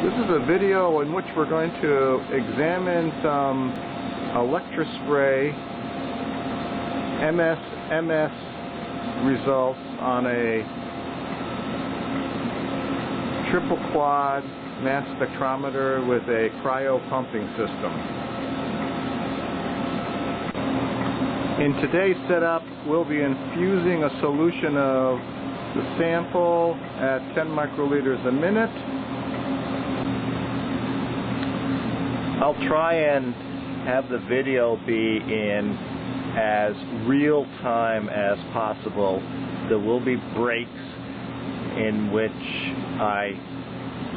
This is a video in which we're going to examine some ELECTROSPRAY MS results on a triple quad mass spectrometer with a cryopumping system. In today's setup, we'll be infusing a solution of the sample at 10 microliters a minute. I'll try and have the video be in as real time as possible. There will be breaks in which I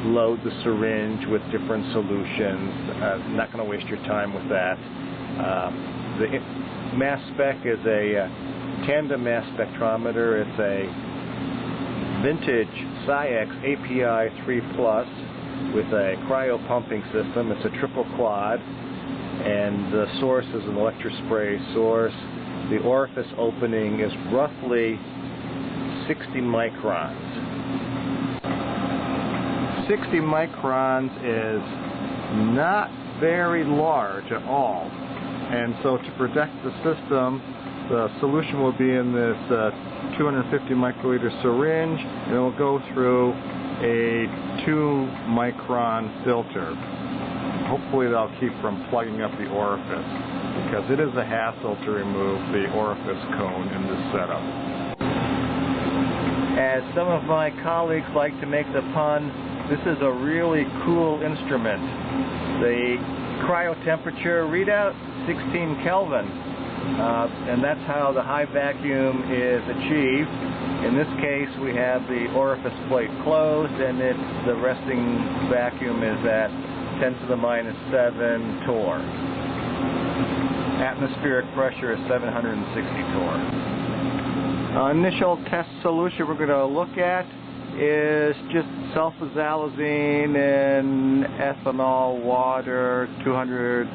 load the syringe with different solutions. I'm not going to waste your time with that. The mass spec is a Tandem mass spectrometer. It's a vintage SCIEX API 3+ with a cryopumping system. It's a triple quad, and the source is an ELECTROSPRAY source. The orifice opening is roughly 60 microns. 60 microns is not very large at all, and so to protect the system, the solution will be in this 250 microliter syringe, and it will go through a 2-micron filter. Hopefully that'll keep from plugging up the orifice, because it is a hassle to remove the orifice cone in this setup. As some of my colleagues like to make the pun, this is a really cool instrument. The cryo temperature readout, 16 Kelvin, and that's how the high vacuum is achieved. In this case, we have the orifice plate closed, and the resting vacuum is at 10 to the minus 7 torr. Atmospheric pressure is 760 torr. Initial test solution we're going to look at is just sulfasalazine and ethanol water, 200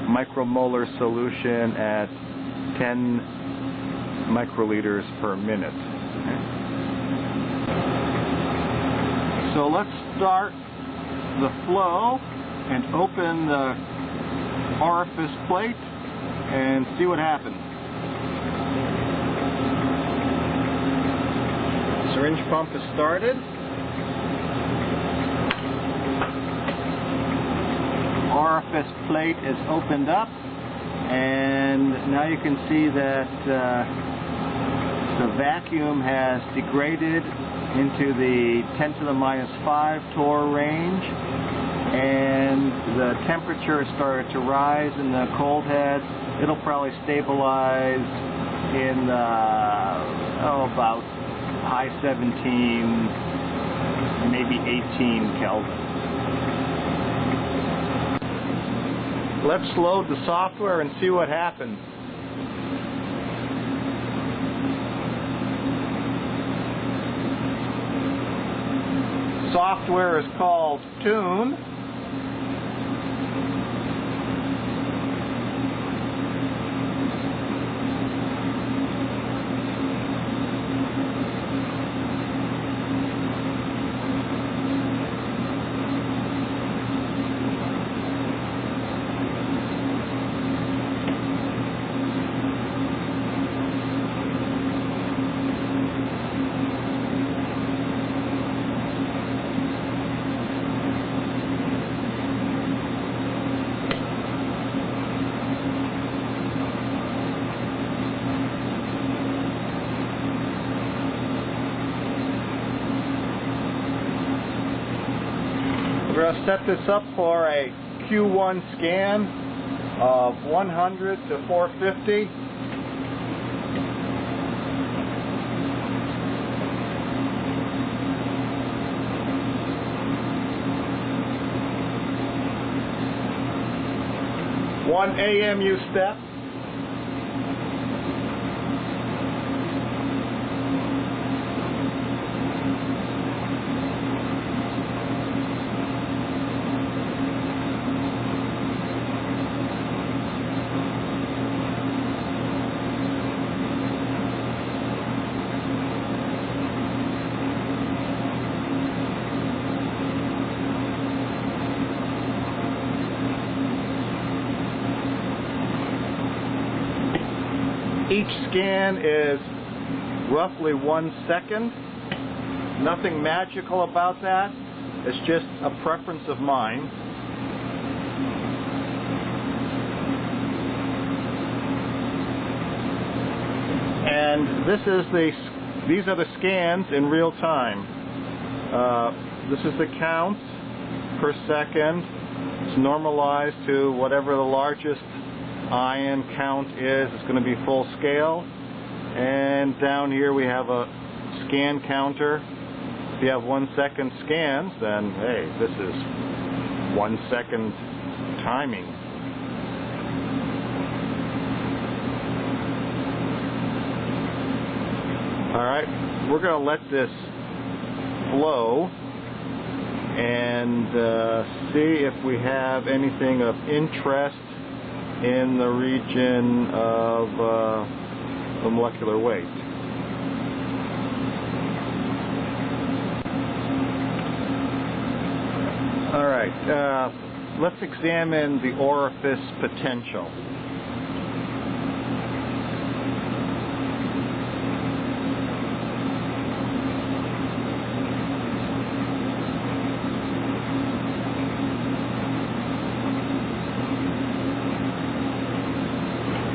micromolar solution at 10 microliters per minute. So let's start the flow and open the orifice plate and see what happens. Syringe pump is started. Orifice plate is opened up, and now you can see that the vacuum has degraded into the 10 to the minus 5 torr range, and the temperature has started to rise in the cold head. It'll probably stabilize in about high 17, maybe 18 Kelvin. Let's load the software and see what happens. Software is called Tune. We're going to set this up for a Q1 scan of 100 to 450. One AMU step. Each scan is roughly 1 second. Nothing magical about that. It's just a preference of mine. And these are the scans in real time. This is the count per second. It's normalized to whatever the largest ion count is. It's going to be full scale. And down here we have a scan counter. If you have 1 second scans, then hey, this is 1 second timing. Alright, we're going to let this flow and see if we have anything of interest in the region of the molecular weight. Alright, let's examine the orifice potential.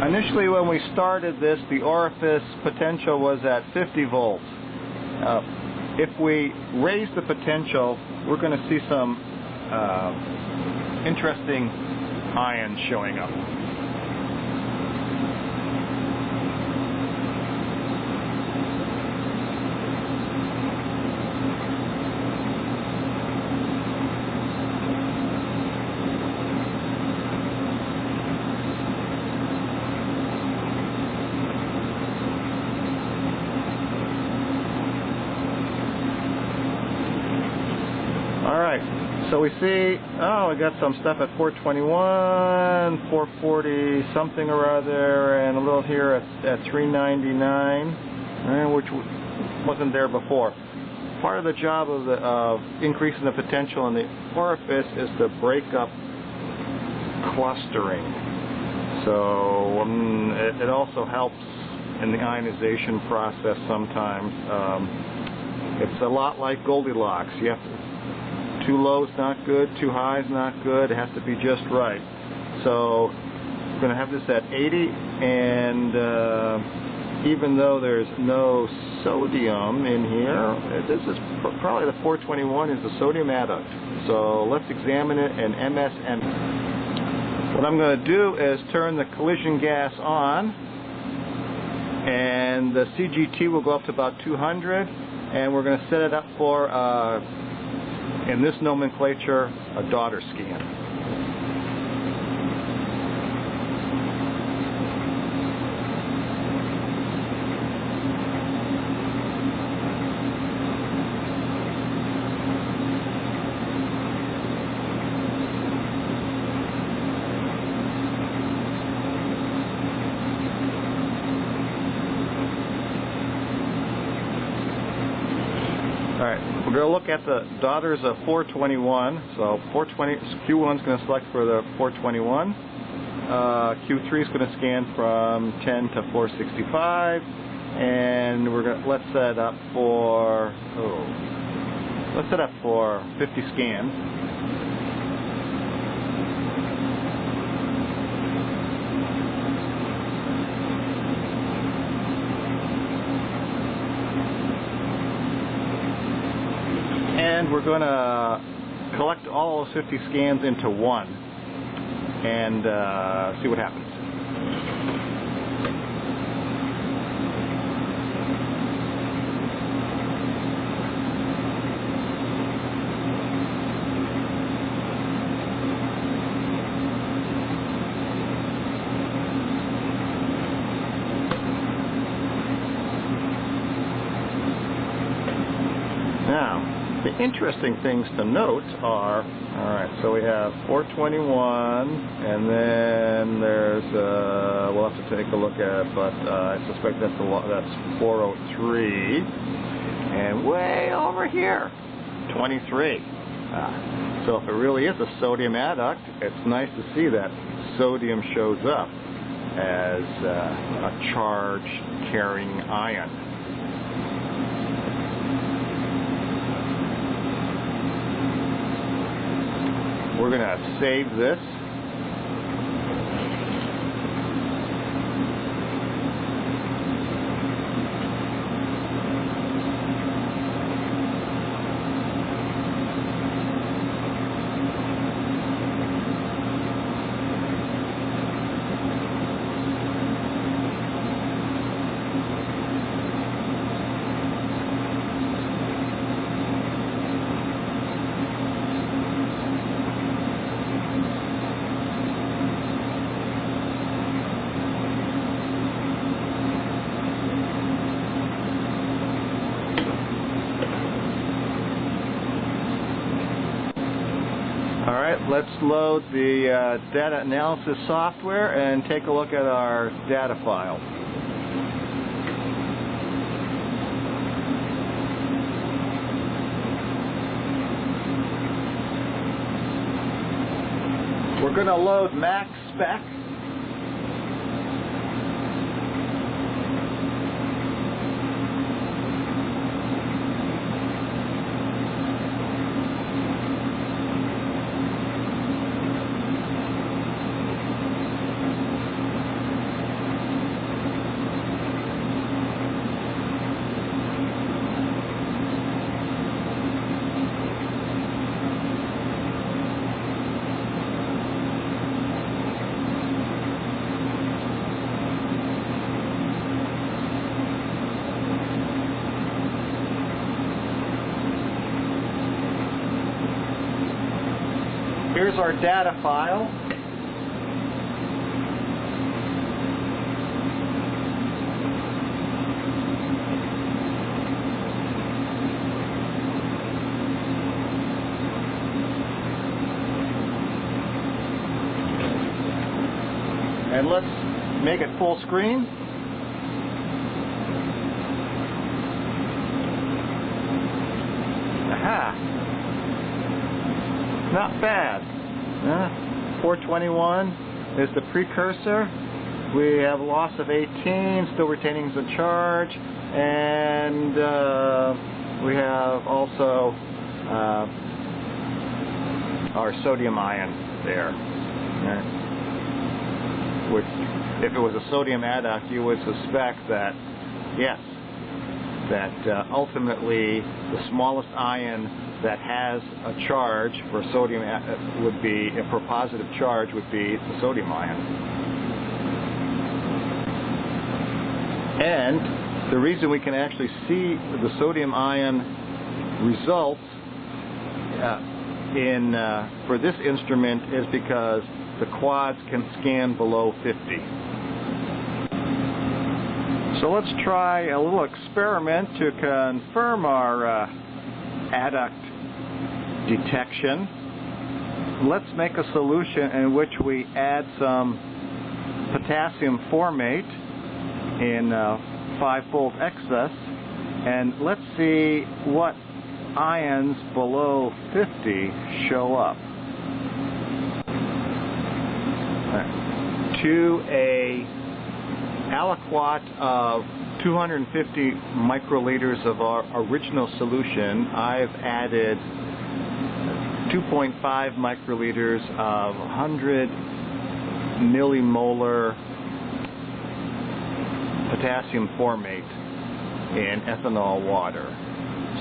Initially, when we started this, the orifice potential was at 50 volts. If we raise the potential, we're going to see some interesting ions showing up. So we see, oh, we got some stuff at 421, 440 something or other, and a little here at 399, which wasn't there before. Part of the job of increasing the potential in the orifice is to break up clustering. So it also helps in the ionization process sometimes. It's a lot like Goldilocks. You have to, too low is not good, too high is not good, it has to be just right. So we're going to have this at 80, and even though there's no sodium in here, this is probably the 421 is the sodium adduct. So let's examine it in MSM. What I'm going to do is turn the collision gas on, and the CGT will go up to about 200, and we're going to set it up for in this nomenclature, a daughter scan. We're going to look at the daughters of 421. So 420, Q1 is going to select for the 421. Q3 is going to scan from 10 to 465, and we're going to let's set up for 50 scans. And we're going to collect all those 50 scans into one and see what happens. Now, the interesting things to note are, alright, so we have 421, and then there's, we'll have to take a look at it, but I suspect that's 403, and way over here, 23. So if it really is a sodium adduct, it's nice to see that sodium shows up. as a charge-carrying ion. We're going to save this. Let's load the data analysis software and take a look at our data file. We're going to load max spec. Here's our data file. And let's make it full screen. Aha! Not bad. 421 is the precursor. We have a loss of 18, still retaining the charge, and we have also our sodium ion there. Which, if it was a sodium adduct, you would suspect that, yes, that ultimately the smallest ion that has a charge for sodium would be, for a positive charge, would be the sodium ion. And the reason we can actually see the sodium ion results for this instrument is because the quads can scan below 50. So let's try a little experiment to confirm our adduct detection. Let's make a solution in which we add some potassium formate in 5-fold excess, and let's see what ions below 50 show up. To a aliquot of 250 microliters of our original solution, I've added 2.5 microliters of 100 millimolar potassium formate in ethanol water.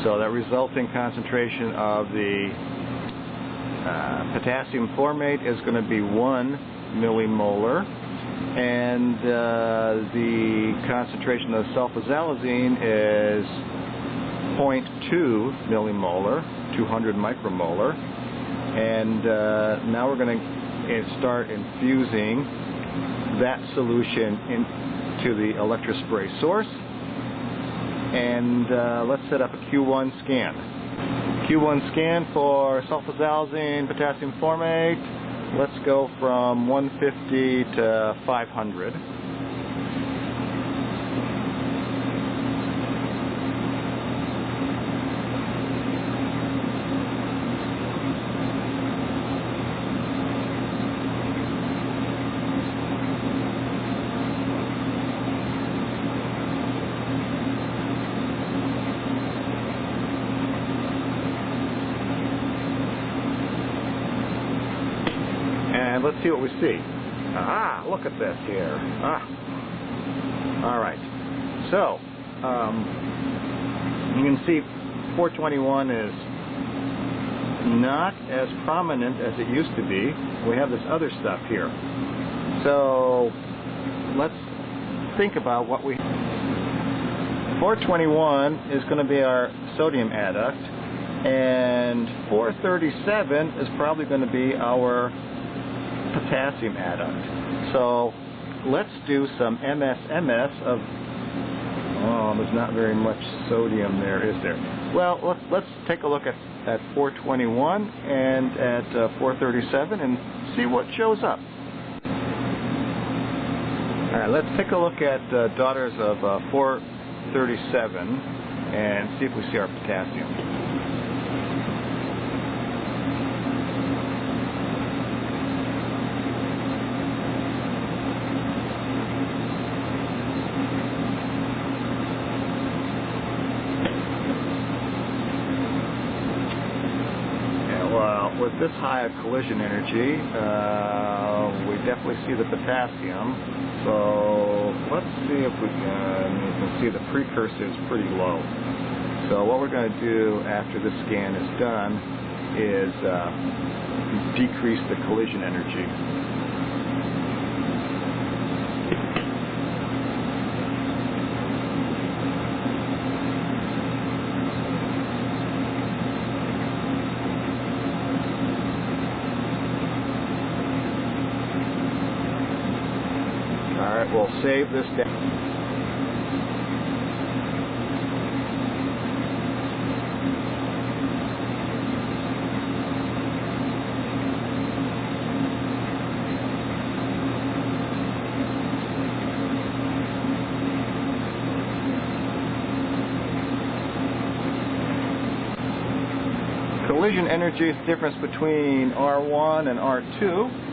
So that resulting concentration of the potassium formate is going to be 1 millimolar, and the concentration of sulfasalazine is 0.2 millimolar, 200 micromolar. And now we're going to start infusing that solution into the electrospray source. And let's set up a Q1 scan. Q1 scan for sulfasalazine, potassium formate. Let's go from 150 to 500. And let's see what we see. Ah, look at this here. Ah. All right. So, you can see 421 is not as prominent as it used to be. We have this other stuff here. So, let's think about what we... 421 is going to be our sodium adduct, and 437 is probably going to be our potassium adduct. So let's do some MS of... Oh, there's not very much sodium there, is there? Well, let's take a look at 421 and at 437 and see what shows up. All right, let's take a look at daughters of 437 and see if we see our potassium. With this high of collision energy, we definitely see the potassium. So let's see if we can. You can see the precursor is pretty low. So what we're going to do after this scan is done is decrease the collision energy. We'll save this down. Collision energy is the difference between R1 and R2.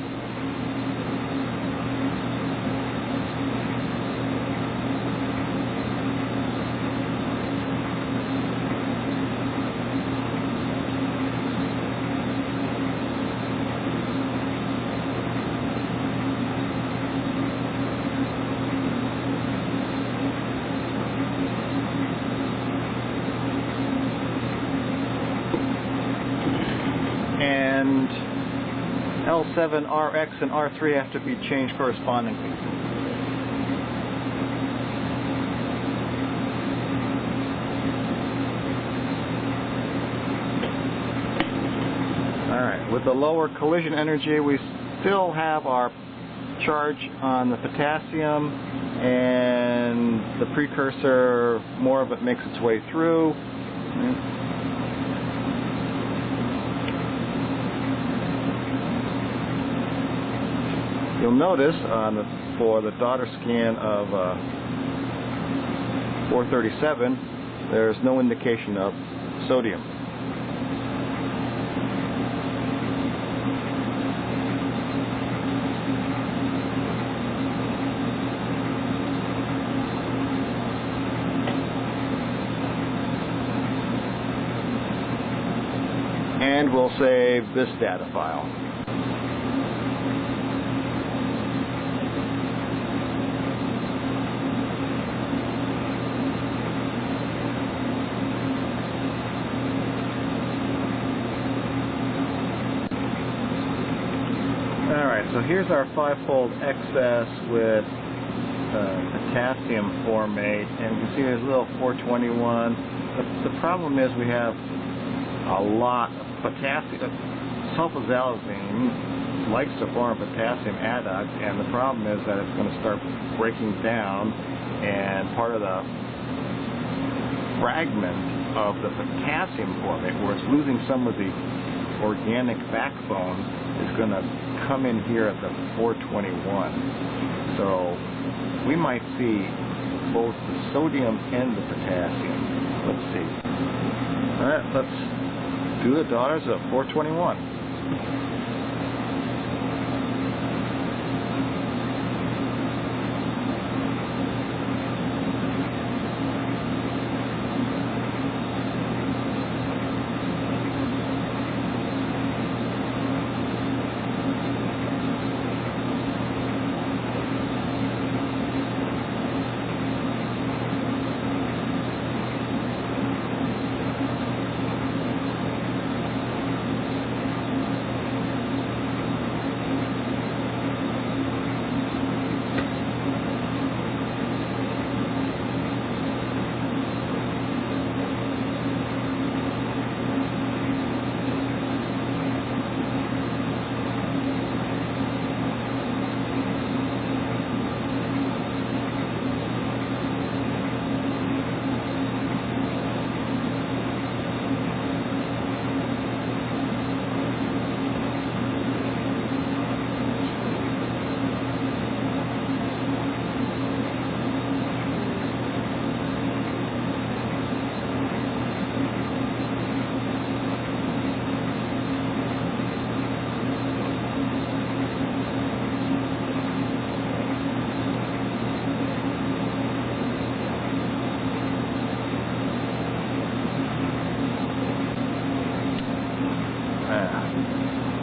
L7, Rx, and R3 have to be changed correspondingly. Alright, with the lower collision energy, we still have our charge on the potassium, and the precursor, more of it makes its way through. You'll notice for the daughter scan of 437, there's no indication of sodium. And we'll save this data file. So here's our 5-fold excess with potassium formate, and you can see there's a little 421. The problem is we have a lot of potassium. Sulfasalazine likes to form a potassium adduct, and the problem is that it's going to start breaking down, and part of the fragment of the potassium formate, where it's losing some of the organic backbone, is going to come in here at the 421. So we might see both the sodium and the potassium. Let's see. All right, let's do the daughters of 421.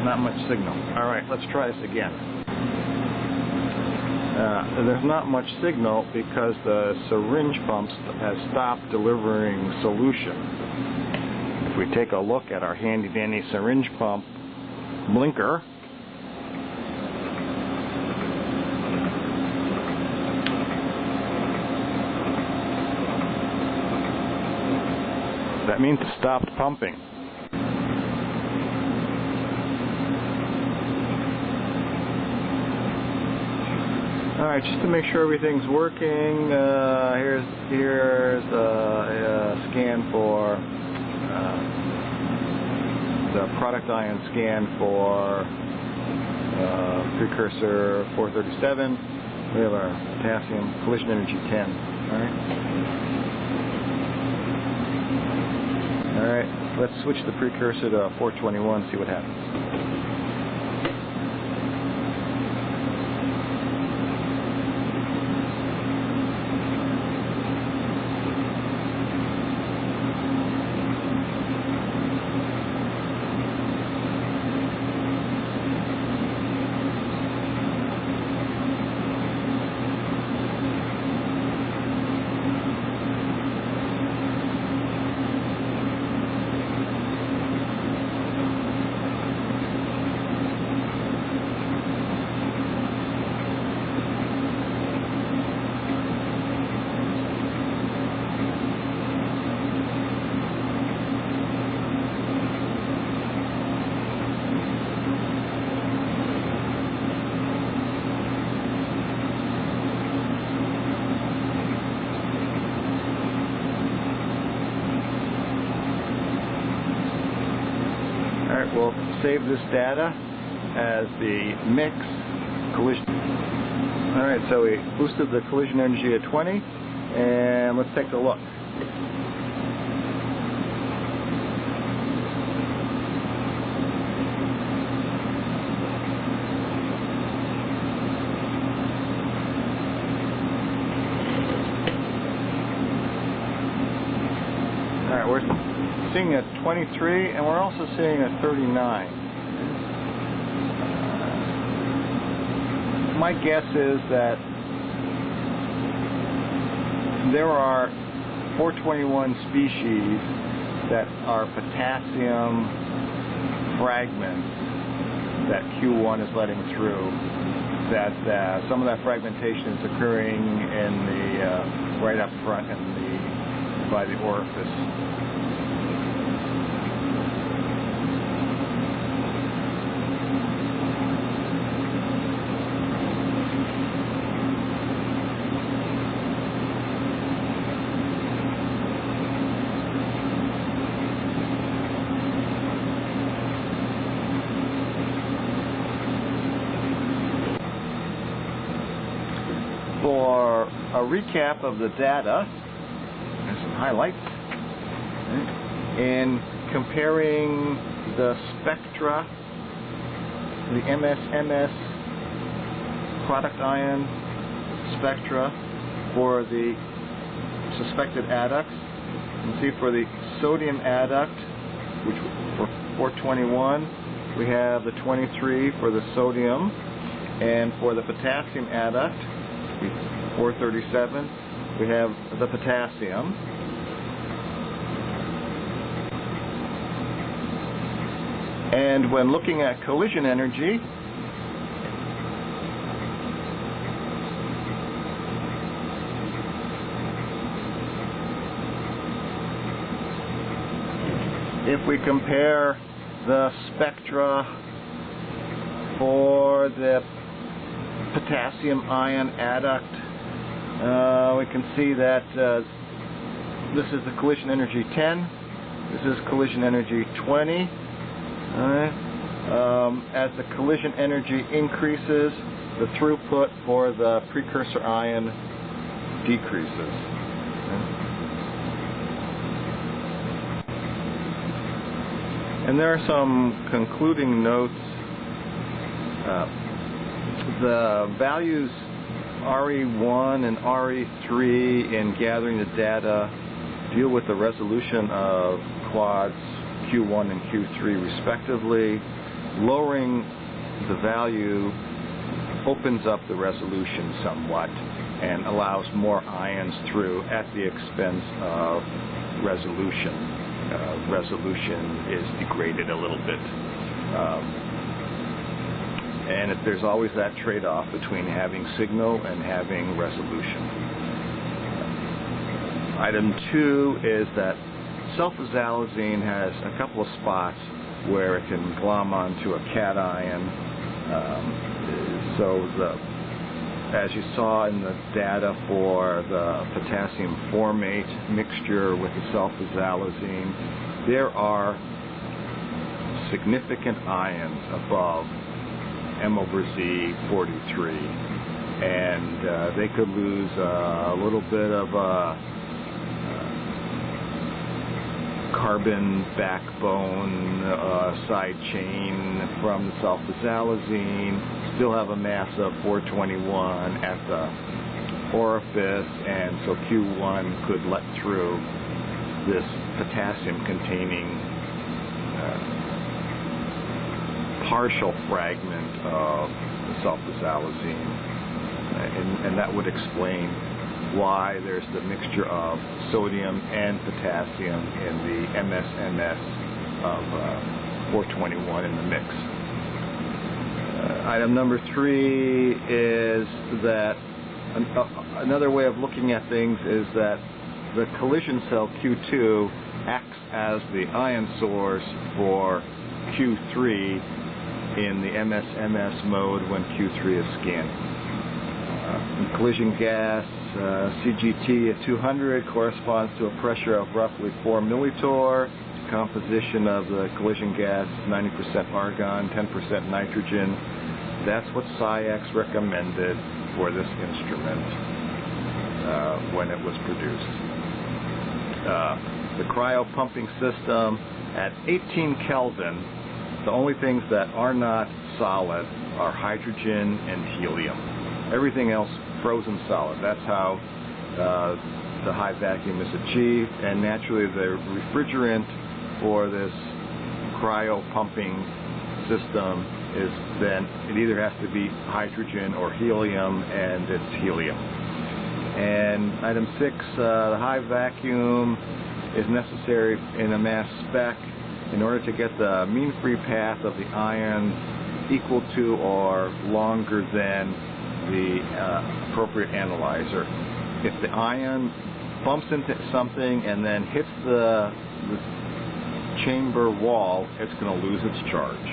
Not much signal. All right, let's try this again. There's not much signal because the syringe pumps has stopped delivering solution. If we take a look at our handy-dandy syringe pump blinker, that means it stopped pumping. Alright, just to make sure everything's working, here's a scan for the product ion scan for precursor 437. We have our potassium collision energy 10. Alright, let's switch the precursor to 421, see what happens. We'll save this data as the mix collision. Alright, so we boosted the collision energy at 20, and let's take a look. Alright, we're seeing a 23, and we're also seeing a 39. My guess is that there are 421 species that are potassium fragments that Q1 is letting through. That some of that fragmentation is occurring in the right up front by the orifice. For a recap of the data, there's some highlights. In comparing the spectra, the MS product ion spectra for the suspected adducts, you can see for the sodium adduct, which for 421, we have the 23 for the sodium, and for the potassium adduct, 437, we have the potassium. And when looking at collision energy, if we compare the spectra for the potassium ion adduct, we can see that this is the collision energy 10, this is collision energy 20. As the collision energy increases, the throughput for the precursor ion decreases. And there are some concluding notes. The values RE1 and RE3 in gathering the data deal with the resolution of quads Q1 and Q3 respectively. lowering the value opens up the resolution somewhat and allows more ions through at the expense of resolution. Resolution is degraded a little bit. And there's always that trade-off between having signal and having resolution. Item 2 is that sulfasalazine has a couple of spots where it can glom onto a cation. As you saw in the data for the potassium formate mixture with the sulfasalazine, there are significant ions above M/Z43, and they could lose a little bit of carbon backbone side chain from the sulfasalazine, still have a mass of 421 at the orifice, and so Q1 could let through this potassium-containing partial fragment of the sulfasalazine, and that would explain why there's the mixture of sodium and potassium in the MS-MS of 421 in the mix. Item number 3 is that another way of looking at things is that the collision cell Q2 acts as the ion source for Q3 in the MS-MS mode when Q3 is scanning. Collision gas CGT at 200 corresponds to a pressure of roughly 4 millitorr. Composition of the collision gas 90% argon, 10% nitrogen. That's what SCIEX recommended for this instrument when it was produced. The cryopumping system at 18 Kelvin, the only things that are not solid are hydrogen and helium. Everything else frozen solid. That's how the high vacuum is achieved, and naturally the refrigerant for this cryopumping system is then it either has to be hydrogen or helium, and it's helium. And item 6, the high vacuum is necessary in a mass spec in order to get the mean free path of the ions equal to or longer than the appropriate analyzer. If the ion bumps into something and then hits the chamber wall, it's going to lose its charge.